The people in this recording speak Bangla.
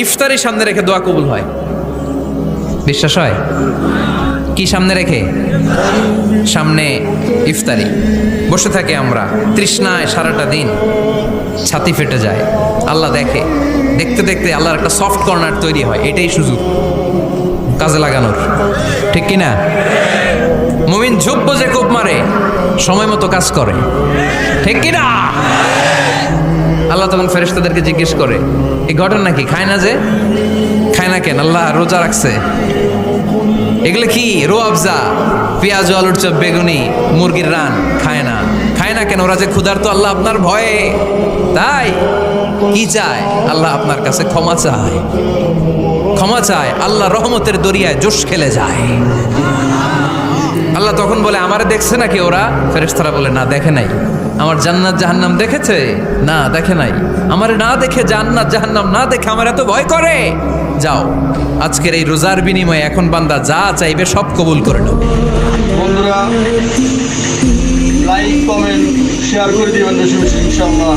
ইফতারি সামনে রেখে দোয়া কবুল হয়। বিশ্বাস হয়? কি সামনে রেখে? সামনে ইফতারি। বসে থাকে আমরা তৃষ্ণায় সারাটা দিন, ছাতি ফেটে যায়। আল্লাহ দেখে, দেখতে দেখতে আল্লাহর একটা সফট কর্নার তৈরি হয়। এটাই সুযোগ কাজে লাগানোর, ঠিক কিনা? মুমিন ঝুঁকবো যে কোপ মারে, সময় মতো কাজ করে, ঠিক কিনা? আল্লাহ তখন ফেরেশতাদেরকে জিজ্ঞেস করে, এই ঘটনা কি? খায় না যে? খায় না কেন? আল্লাহ রোজা রাখছে। এগুলো কি? রো আফজা, পেঁয়াজ, আলুর চপ, বেগুনি, মুরগির রান খায় না। খায় না কেন? ওরা যে ক্ষুধার্ত, আল্লাহ আপনার ভয়ে। তাই কি চায়? আল্লাহ আপনার কাছে ক্ষমা চায়, ক্ষমা চায়। আল্লাহ রহমতের দরিয়ায় জোশ খেলে যায়। আল্লাহ তখন বলে, আমারে দেখছে নাকি ওরা? ফেরেশতারা বলে, না দেখে নাই। আমার জান্নাত জাহান্নাম দেখেছে? না দেখে নাই। আমারে না দেখে, জান্নাত জাহান্নাম না দেখে আমার এত ভয় করে? যাও, আজকের এই রোজার বিনিময়ে এখন বান্দা যা চাইবে সব কবুল করে নেবে। বন্ধুরা লাইক কমেন্ট শেয়ার করে দিবেন বেশি বেশি ইনশাআল্লাহ।